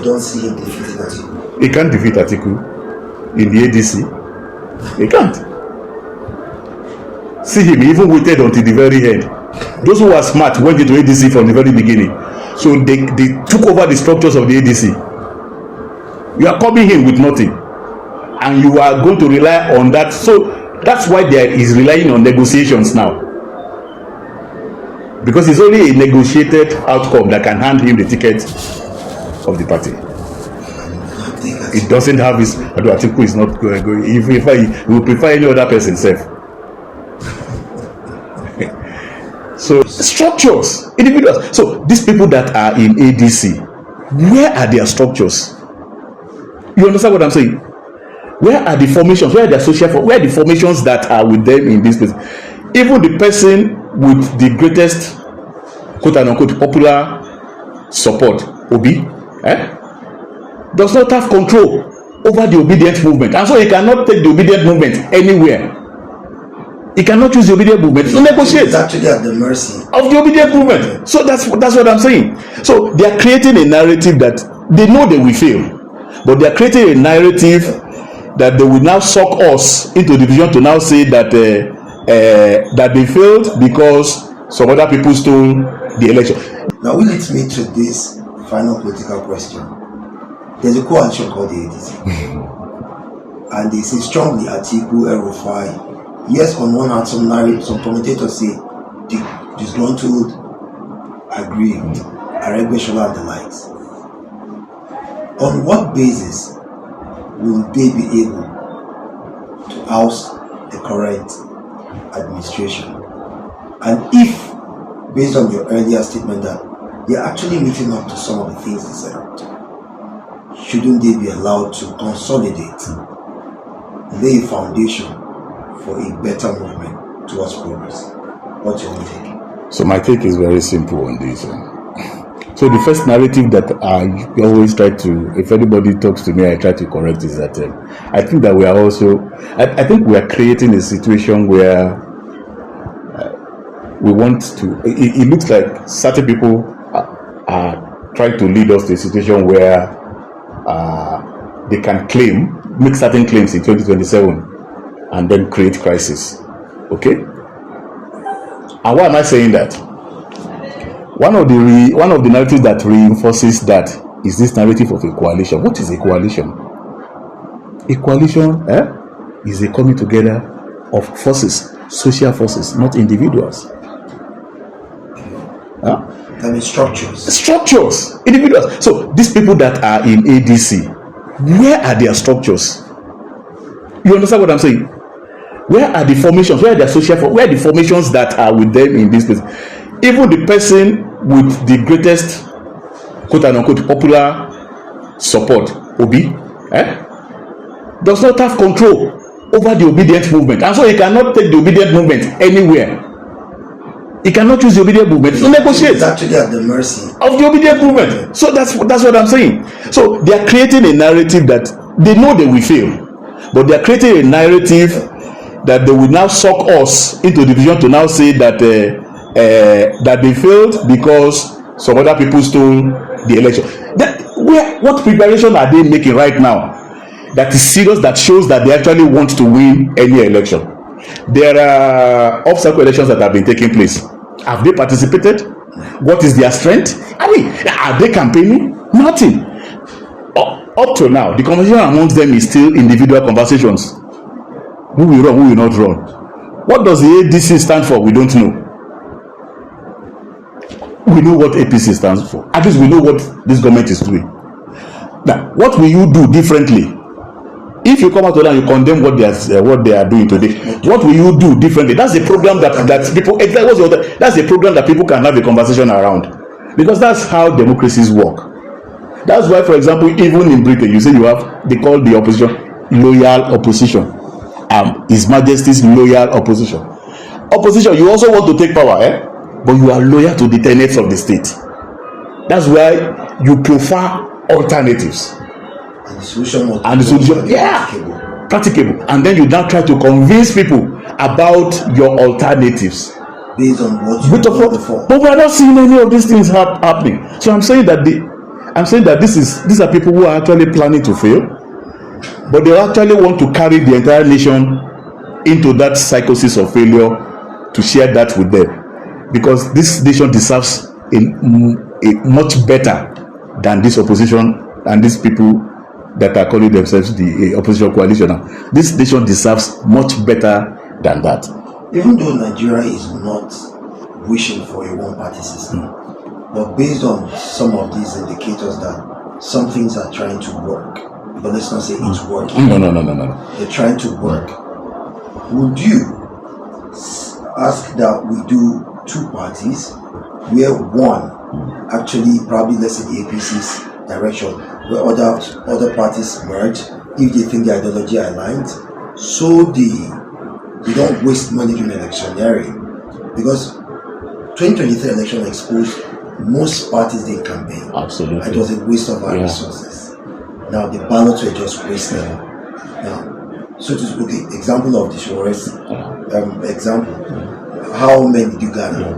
don't see him defeating Atiku. He can't defeat Atiku in the ADC. He can't. See him, he even waited until the very end. Those who were smart went into ADC from the very beginning. So they took over the structures of the ADC. You are coming in with nothing. And you are going to rely on that. So that's why there is relying on negotiations now. Because it's only a negotiated outcome that can hand him the ticket of the party. It doesn't have his. Atiku is not going. He will prefer any other person safe. So structures, individuals. So these people that are in ADC, where are their structures? You understand what I'm saying? Where are the formations? Where are their social? Where are the formations that are with them in this place? Even the person with the greatest quote unquote popular support, Obi, does not have control over the Obidient movement, and so he cannot take the Obidient movement anywhere. He cannot use the Obidient movement to negotiate. It's actually at the mercy of the Obidient movement. So that's what I'm saying. So they are creating a narrative that they know they will fail, but they are creating a narrative that they will now suck us into division to now say that that they failed because some other people stole the election. Now, will it me to this final political question? There's a coalition called the ADC, and they say strongly Atiku, El-Rufai. Yes, on one hand, some commentators say the disgruntled aggrieved, Aregbesola and the likes. On what basis will they be able to oust the current administration? And if, based on your earlier statement that they're actually meeting up to some of the things they said out, shouldn't they be allowed to consolidate, lay a foundation for a better movement towards progress? What's your take? So my take is very simple on this. So the first narrative that I always try to, if anybody talks to me, I try to correct is that I think that we are also, I think we are creating a situation where we want to, it looks like certain people are trying to lead us to a situation where they can make certain claims in 2027 and then create crisis. Okay? And why am I saying that? One of the narratives that reinforces that is this narrative of a coalition. What is a coalition? A coalition is a coming together of forces, social forces, not individuals. That means structures. Structures, individuals. So these people that are in ADC, where are their structures? You understand what I'm saying? Where are the formations? Where are their social? Where are the formations that are with them in this place? Even the person with the greatest quote unquote popular support, Obi, does not have control over the Obidient movement, and so he cannot take the Obidient movement anywhere. He cannot use the Obidient movement to negotiate. It's actually at the mercy of the Obidient movement. So that's what I'm saying. So they are creating a narrative that they know they will fail, but they are creating a narrative that they will now suck us into division to now say that that they failed because some other people stole the election. What preparation are they making right now that is serious, that shows that they actually want to win any election? There are off-cycle elections that have been taking place. Have they participated? What is their strength? I mean, are they campaigning? Nothing. Up to now, the conversation amongst them is still individual conversations. Who will run, who will not run? What does the ADC stand for? We don't know. We know what APC stands for. At least we know what this government is doing. Now, what will you do differently? If you come out and you condemn what they are doing today, what will you do differently? That's a program that people. That's a program that people can have a conversation around, because that's how democracies work. That's why, for example, even in Britain, you say they call the opposition loyal opposition. His Majesty's loyal opposition. Opposition, you also want to take power, but you are loyal to the tenets of the state. That's why you prefer alternatives. And the solution, practicable. And then you now try to convince people about your alternatives based on what you before. But we are not seeing any of these things happening. So I'm saying that I'm saying that these are people who are actually planning to fail, but they actually want to carry the entire nation into that psychosis of failure to share that with them, because this nation deserves a much better than this opposition and these people that are calling themselves the opposition coalition now. This nation deserves much better than that. Even though Nigeria is not wishing for a one-party system, but based on some of these indicators that some things are trying to work, but let's not say it's working. No. They're trying to work. Would you ask that we do two parties, where one actually, probably let's say the APC's direction, where other parties merge if they think the ideology aligned, so they don't waste money during electioneering, because 2023 election exposed most parties didn't campaign. Absolutely. It was a waste of our resources. Now the ballots were just wasted. Now, so to speak, example of the shortest example, how many did you gather?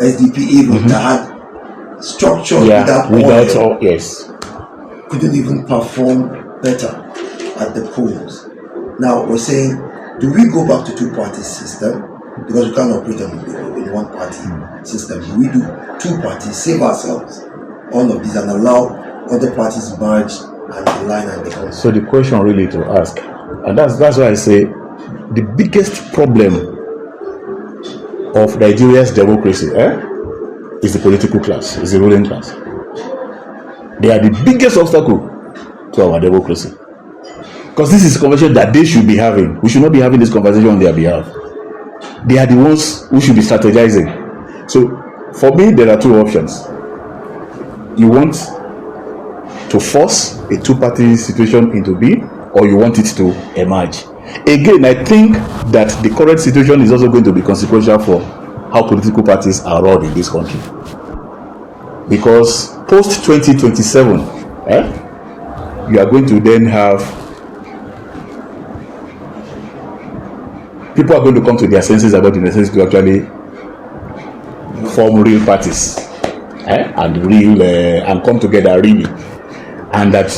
SDP even that had structure without all, yes, couldn't even perform better at the polls. Now we're saying, do we go back to two-party system, because we can't operate in one-party system? Do we do two parties, save ourselves all of this, and allow other parties merge and align and become? So the question really to ask, and that's why I say the biggest problem of Nigeria's democracy is the political class, is the ruling class. They are the biggest obstacle to our democracy, because this is a conversation that they should be having. We should not be having this conversation on their behalf. They are the ones who should be strategizing. So for me, there are two options. You want to force a two-party situation into being, or you want it to emerge. Again, I think that the current situation is also going to be consequential for how political parties are run in this country, because post 2027 you are going to then have people are going to come to their senses about the necessity to actually form real parties and come together really, and that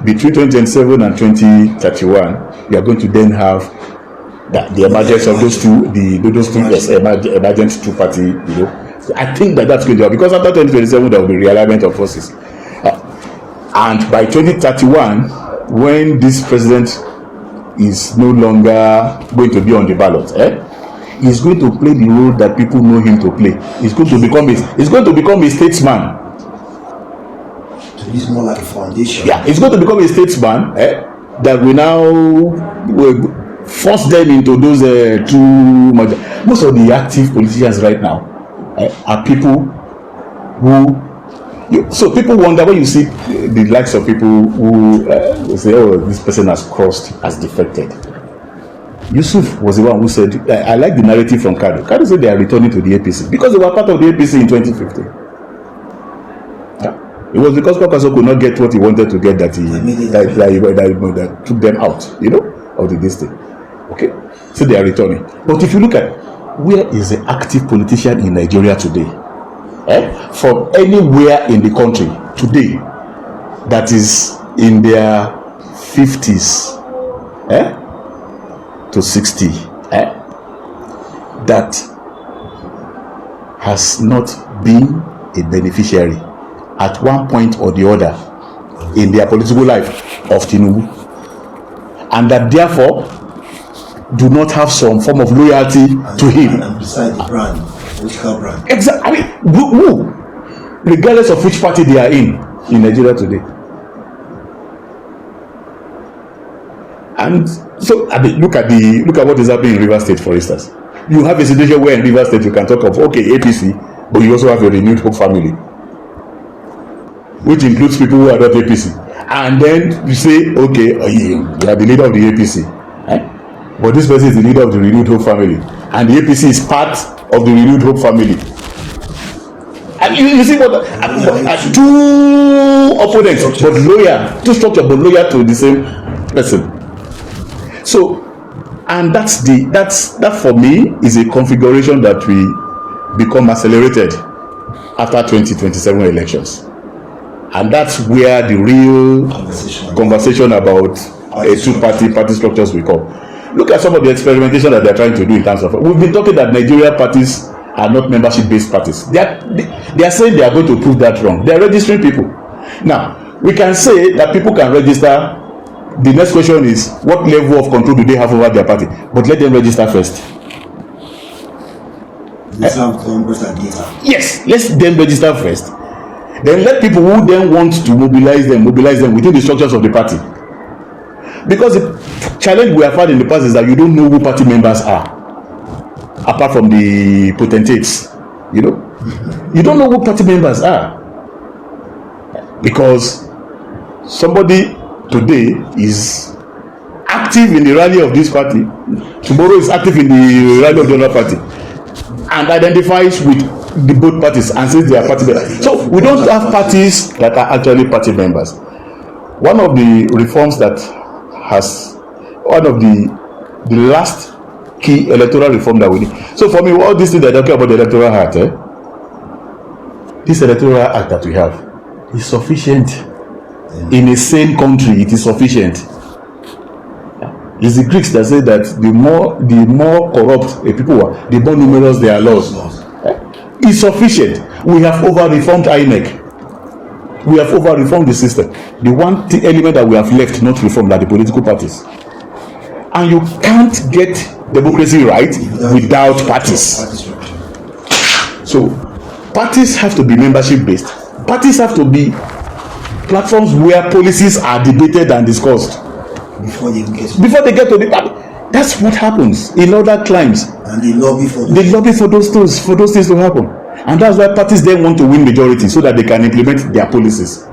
between 2027 and 2031 you are going to then have the emergence of those two emergent two-party. So I think that's going to happen, because after 2027 there will be realignment of forces, and by 2031, when this president is no longer going to be on the ballot, he's going to play the role that people know him to play. He's going to become a statesman. It's more like a foundation. Yeah, he's going to become a statesman that will now force them into those too much. Most of the active politicians right now are people who. So people wonder when you see the likes of people who say, "Oh, this person has crossed, has defected." Yusuf was the one who said, "I like the narrative from Kado." Kado said they are returning to the APC because they were part of the APC in 2015. It was because Kwakwaso could not get what he wanted to get that took them out, of the district. Okay, so they are returning. But if you look at where is the active politician in Nigeria today, from anywhere in the country today, that is in their 50s to 60, that has not been a beneficiary at one point or the other in their political life of Tinubu, and that therefore do not have some form of loyalty to him. And beside the brand, political brand. Exactly. I mean, who, regardless of which party they are in Nigeria today. And so, I mean, look at what is happening in Rivers State, for instance. You have a situation where in Rivers State you can talk of APC, but you also have a renewed hope family, which includes people who are not APC. And then you say, you are the leader of the APC. But this person is the leader of the renewed hope family. And the APC is part of the renewed hope family. And you see what? Two opponents, but loyal. Two structures, but loyal to the same person. So, and that for me is a configuration that we become accelerated after 2027 elections. And that's where the real conversation about a two-party structures will come. Look at some of the experimentation that they're trying to do in terms of... We've been talking that Nigerian parties are not membership-based parties. They are saying they are going to prove that wrong. They are registering people. Now, we can say that people can register. The next question is, what level of control do they have over their party? But let them register first. Yes, let them register first. Then let people who then want to mobilize them within the structures of the party. Because the challenge we have had in the past is that you don't know who party members are, apart from the potentates. You don't know who party members are, because somebody today is active in the rally of this party, tomorrow is active in the rally of the other party, and identifies with the both parties and says they are party members. So we don't have parties that are actually party members. One of the reforms that has, one of the last key electoral reform that we need. So for me, all these things that are talking about the electoral act, this electoral act that we have is sufficient. In a sane country, it is sufficient. It's the Greeks that say that the more corrupt a people are, the more numerous their laws. It's sufficient. We have over-reformed INEC. We have over-reformed the system. The one element that we have left not reformed are the political parties. And you can't get democracy right without parties. So parties have to be membership-based. Parties have to be platforms where policies are debated and discussed before they get to the party. That's what happens in other climes. And they lobby for those things to happen. And that's why parties then want to win majority so that they can implement their policies.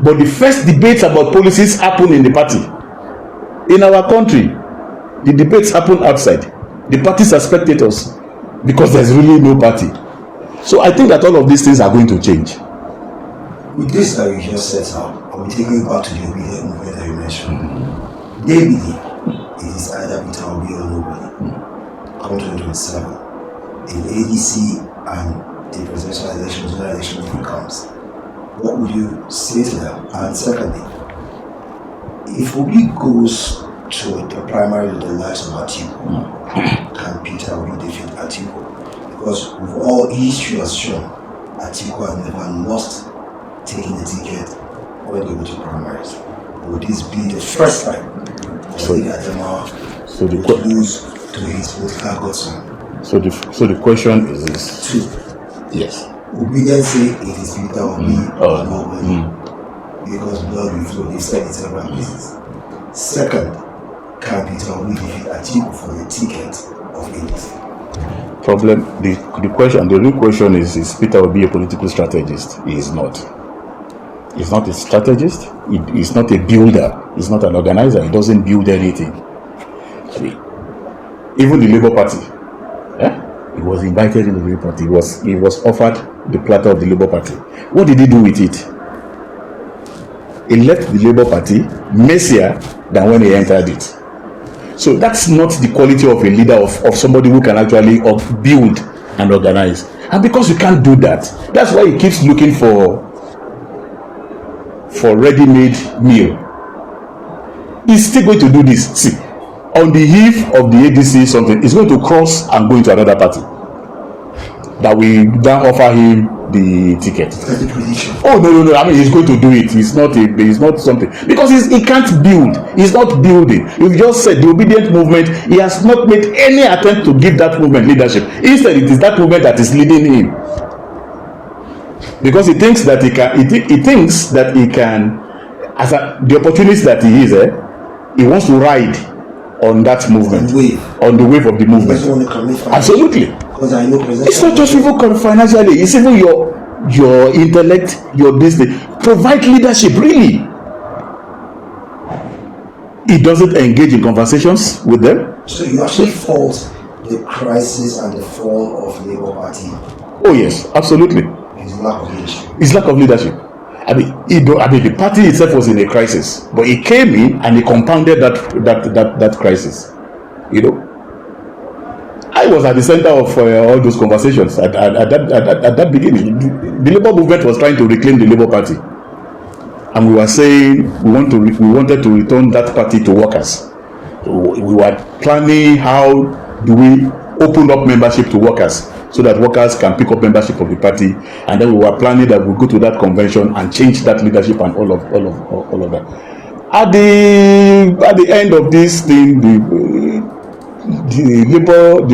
But the first debates about policies happen in the party. In our country, the debates happen outside. The parties are spectators because there's really no party. So I think that all of these things are going to change. With this that you just set up, I'll be taking you back to the Obidient movement that you mentioned. Daily, it is either Peter Obi or nobody. Come 2027, in ADC and the presidential election, general election, if it comes, what would you say to them? And secondly, if Obi goes to the primary with the likes of Atiku, can Peter Obi defeat Atiku? Because with all history has shown, Atiku has never lost taking the ticket when they go to primaries. Would this be the first time so the lose to his political godson? So the question is this. Two. Yes. Obidient say it is Peter Obi and nobody because blood will flow. They've said it several places. Second, can Peter Obi defeat Atiku for the ticket of ADC? Problem. The real question is Peter Obi a political strategist? He is not. He's not a strategist. He's not a builder. He's not an organizer. He doesn't build anything. Even the Labour Party, he was invited into the Labour Party. He was offered the platter of the Labour Party. What did he do with it? He left the Labour Party messier than when he entered it. So that's not the quality of a leader, of somebody who can actually build and organize. And because you can't do that, that's why he keeps looking for ready-made meal. He's still going to do this. See, on the eve of the ADC something, he's going to cross and go into another party that will then offer him the ticket. Oh no! I mean, he's going to do it. He's not something because he can't build. He's not building. You've just said the Obidient movement. He has not made any attempt to give that movement leadership. Instead, it is that movement that is leading him. Because he thinks that he can, as the opportunist that he is, he wants to ride on that movement, on the wave of the movement. Absolutely. Because I know it's not just even financially; it's even your intellect, your business. Provide leadership, really. He doesn't engage in conversations with them. So you actually fault the crisis and the fall of Labour Party. Oh yes, absolutely. His lack of leadership. I mean, the party itself was in a crisis, but he came in and he compounded that crisis. I was at the center of all those conversations at that beginning. The Labour movement was trying to reclaim the Labour Party, and we were saying we wanted to return that party to workers. So we were planning how do we open up membership to workers so that workers can pick up membership of the party, and then we were planning that we go to that convention and change that leadership and all of that. At the end of this thing, the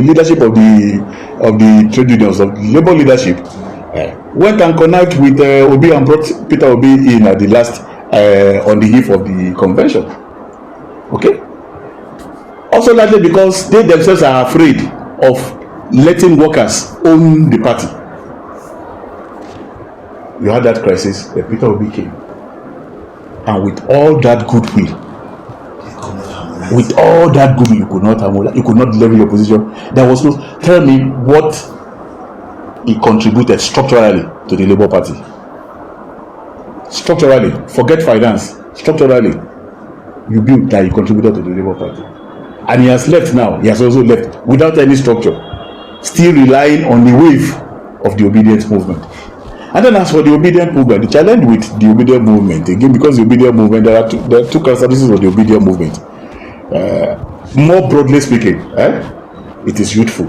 leadership of the trade unions, of the labor leadership, went and connect with Obi and brought Peter Obi in at the last on the eve of the convention. Okay. Also likely because they themselves are afraid of letting workers own the party. You had that crisis, Peter Obi came, and with all that goodwill, you could not level your position. There was no. Tell me what he contributed structurally to the Labour Party. Structurally, forget finance. Structurally, you built that he contributed to the Labour Party, and he has left now. He has also left without any structure, still relying on the wave of the Obidient movement. And then as for the Obidient movement, the challenge with the Obidient movement, again, because the Obidient movement, there are two characteristics of the Obidient movement. More broadly speaking, it is youthful,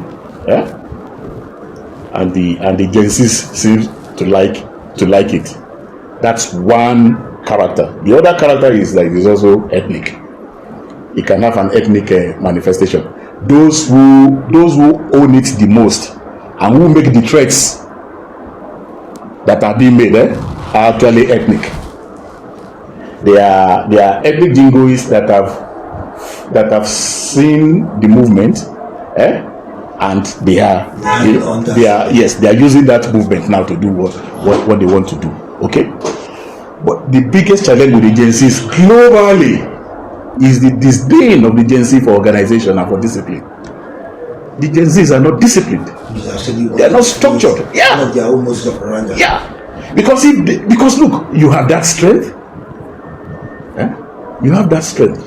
and the Gen Zs seem to like it. That's one character. The other character is that it is also ethnic. It can have an ethnic manifestation. Those who own it the most and who make the threats that are being made are actually ethnic. They are ethnic jingoists that have seen the movement, and they are using that movement now to do what they want to do. Okay, but the biggest challenge with the Gen Zs globally is the disdain of the Gen Z for organization and for discipline. The Gen Zs are not disciplined. They are not structured. Yeah. Yeah. Because look, you have that strength. You have that strength.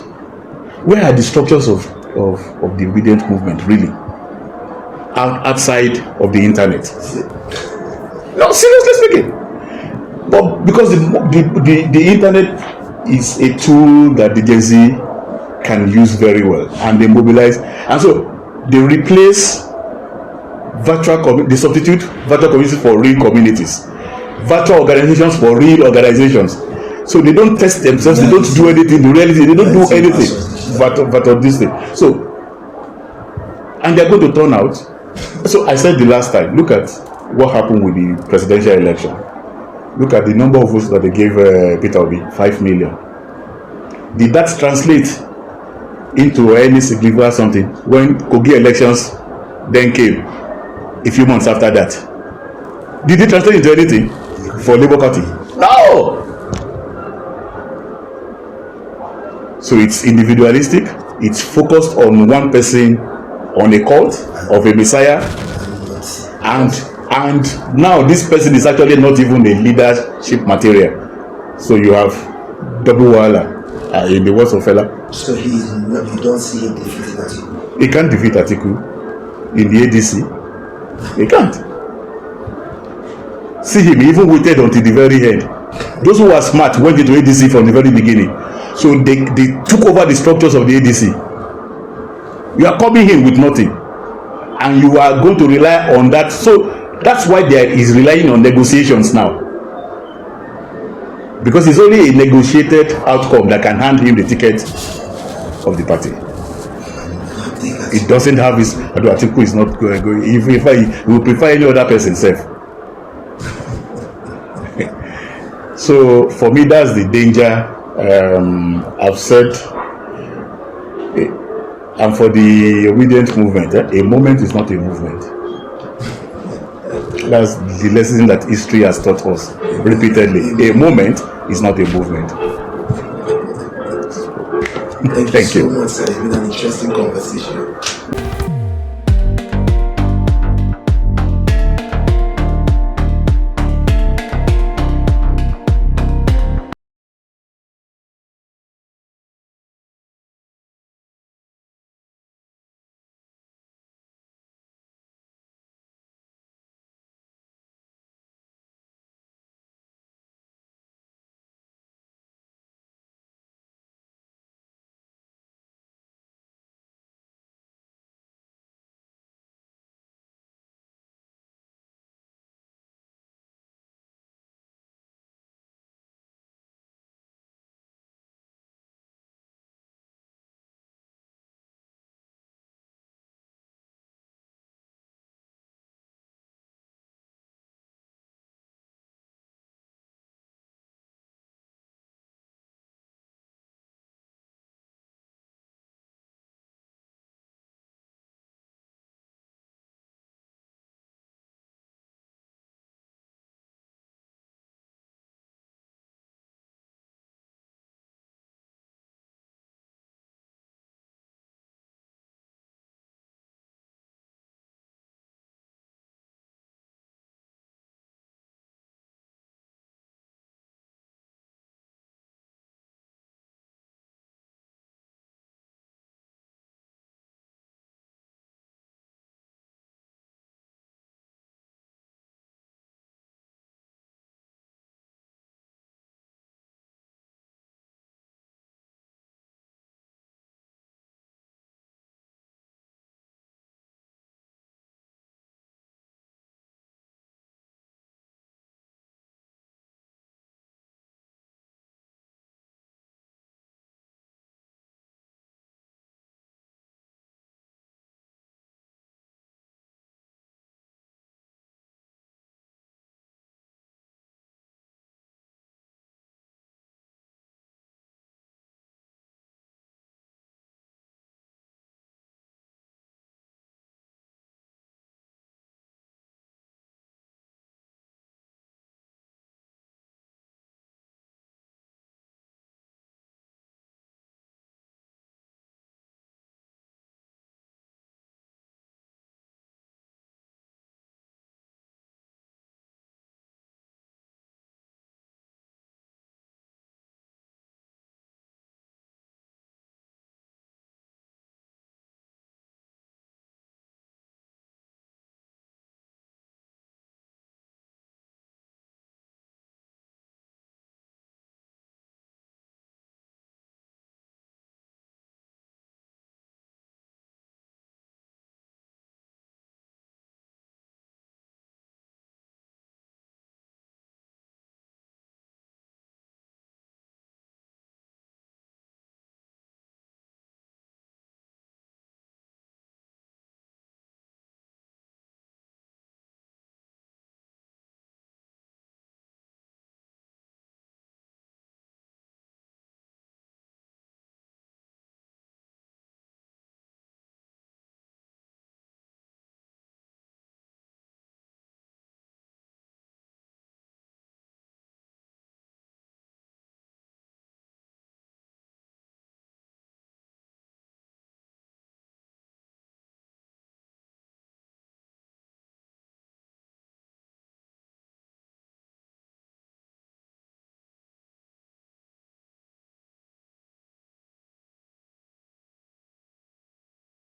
Where are the structures of the Obidient movement really? Outside of the internet. No, seriously speaking. But because the internet is a tool that the Gen Z can use very well, and they mobilize, and so they replace they substitute virtual communities for real communities, virtual organizations for real organizations. So they don't test themselves, they don't do anything. The reality, they don't do anything but on this thing. So, and they're going to turn out. So I said the last time, look at what happened with the presidential election. Look at the number of votes that they gave Peter Obi, 5 million. Did that translate into any significant something when Kogi elections then came a few months after that? Did it translate into anything for Labour Party? No! So it's individualistic, it's focused on one person, on a cult of a messiah, and now this person is actually not even a leadership material. So you have double wahala in the words of fella. So you don't see him defeating Atiku? He can't defeat Atiku in the ADC. He can't. See him, he even waited until the very end. Those who were smart went into ADC from the very beginning. So they took over the structures of the ADC. You are coming in with nothing, and you are going to rely on that. So that's why there is relying on negotiations now, because it's only a negotiated outcome that can hand him the ticket of the party. It doesn't have his. Atiku is not going. If I will prefer any other person, safe. So for me, that's the danger. I've said, and for the Obidient movement, a moment is not a movement. That's the lesson that history has taught us repeatedly. A moment is not a movement. Thank you so much, sir. It's been an interesting conversation.